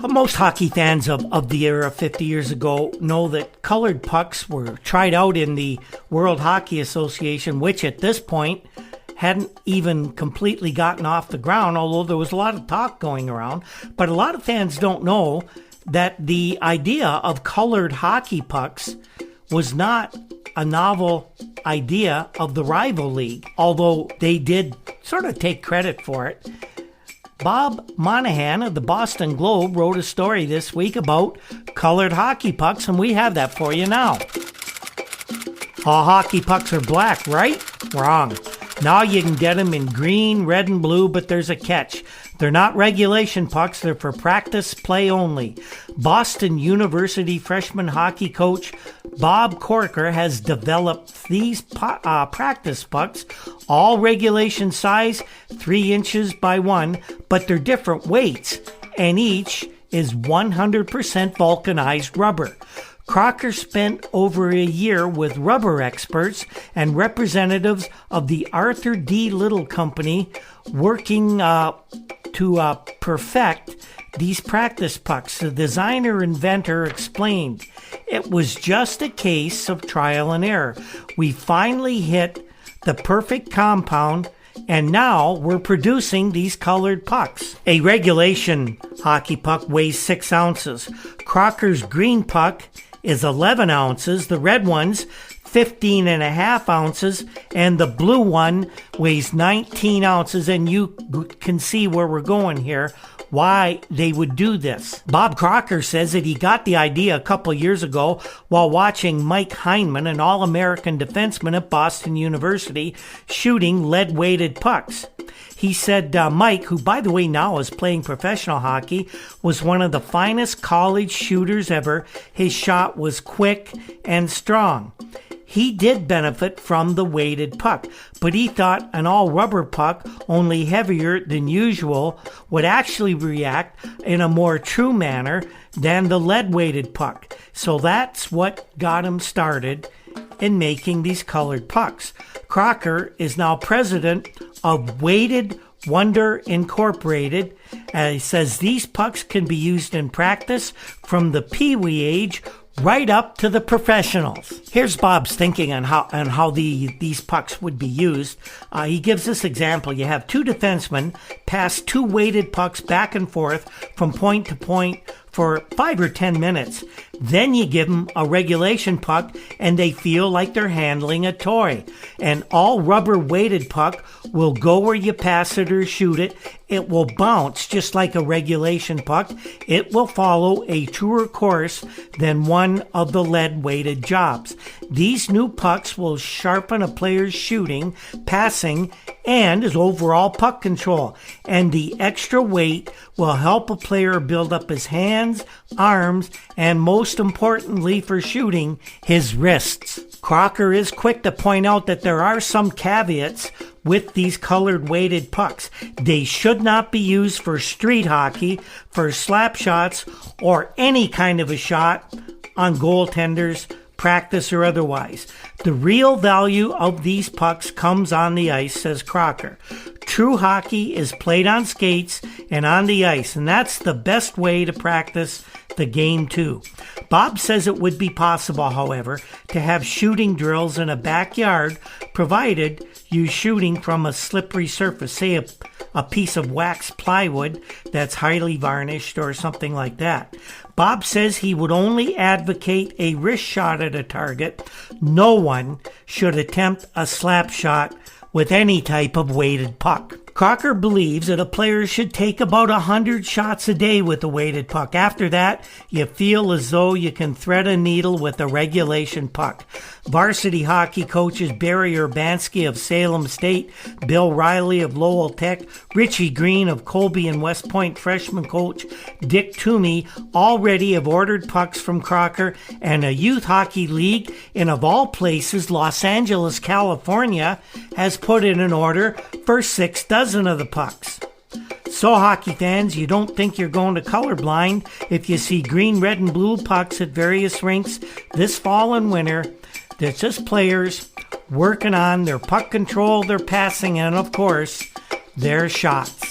Most hockey fans of the era 50 years ago know that colored pucks were tried out in the World Hockey Association, which at this point hadn't even completely gotten off the ground, although there was a lot of talk going around. But a lot of fans don't know that the idea of colored hockey pucks was not a novel idea of the rival league, although they did sort of take credit for it. Bob Monahan of the Boston Globe wrote a story this week about colored hockey pucks, and we have that for you now. All hockey pucks are black, right? Wrong. Now you can get them in green, red, and blue, but there's a catch. They're not regulation pucks. They're for practice play only. Boston University freshman hockey coach Bob Corker has developed these practice pucks, all regulation size, 3 inches by 1, but they're different weights, and each is 100% vulcanized rubber. Crocker spent over a year with rubber experts and representatives of the Arthur D. Little Company working to perfect these practice pucks. The designer-inventor explained, "It was just a case of trial and error. We finally hit the perfect compound, and now we're producing these colored pucks." A regulation hockey puck weighs 6 ounces. Crocker's green puck is 11 ounces. The red one's 15 and a half ounces, and the blue one weighs 19 ounces. And you can see where we're going here, why they would do this. Bob Crocker says that he got the idea a couple years ago while watching Mike Hyndman, an All-American defenseman at Boston University, shooting lead-weighted pucks. He said Mike, who by the way now is playing professional hockey, was one of the finest college shooters ever. His shot was quick and strong. He did benefit from the weighted puck, but he thought an all-rubber puck, only heavier than usual, would actually react in a more true manner than the lead-weighted puck. So that's what got him started in making these colored pucks. Crocker is now president of Weighted Wonder Incorporated. He says these pucks can be used in practice from the pee-wee age right up to the professionals. Here's Bob's thinking on how these pucks would be used. He gives this example. You have 2 defensemen pass 2 weighted pucks back and forth from point to point for 5 or 10 minutes. Then you give them a regulation puck and they feel like they're handling a toy. An all rubber weighted puck will go where you pass it or shoot it. It will bounce just like a regulation puck. It will follow a truer course than one of the lead weighted jobs. These new pucks will sharpen a player's shooting, passing, and his overall puck control. And the extra weight will help a player build up his hands, arms, and most importantly for shooting, his wrists. Crocker is quick to point out that there are some caveats with these colored weighted pucks. They should not be used for street hockey, for slap shots, or any kind of a shot on goaltenders, practice or otherwise. The real value of these pucks comes on the ice, says Crocker. True hockey is played on skates and on the ice, and that's the best way to practice the game too. Bob says it would be possible, however, to have shooting drills in a backyard, provided you shooting from a slippery surface, say a piece of wax plywood that's highly varnished or something like that. Bob says he would only advocate a wrist shot at a target. No one should attempt a slap shot with any type of weighted puck. Crocker believes that a player should take about 100 shots a day with a weighted puck. After that, you feel as though you can thread a needle with a regulation puck. Varsity hockey coaches Barry Urbanski of Salem State, Bill Riley of Lowell Tech, Richie Green of Colby and West Point, freshman coach Dick Toomey already have ordered pucks from Crocker, and a youth hockey league in, of all places, Los Angeles, California, has put in an order for 6 dozen of the pucks. So, hockey fans, you don't think you're going to colorblind if you see green, red, and blue pucks at various rinks this fall and winter. They're just players working on their puck control, their passing, and, of course, their shots.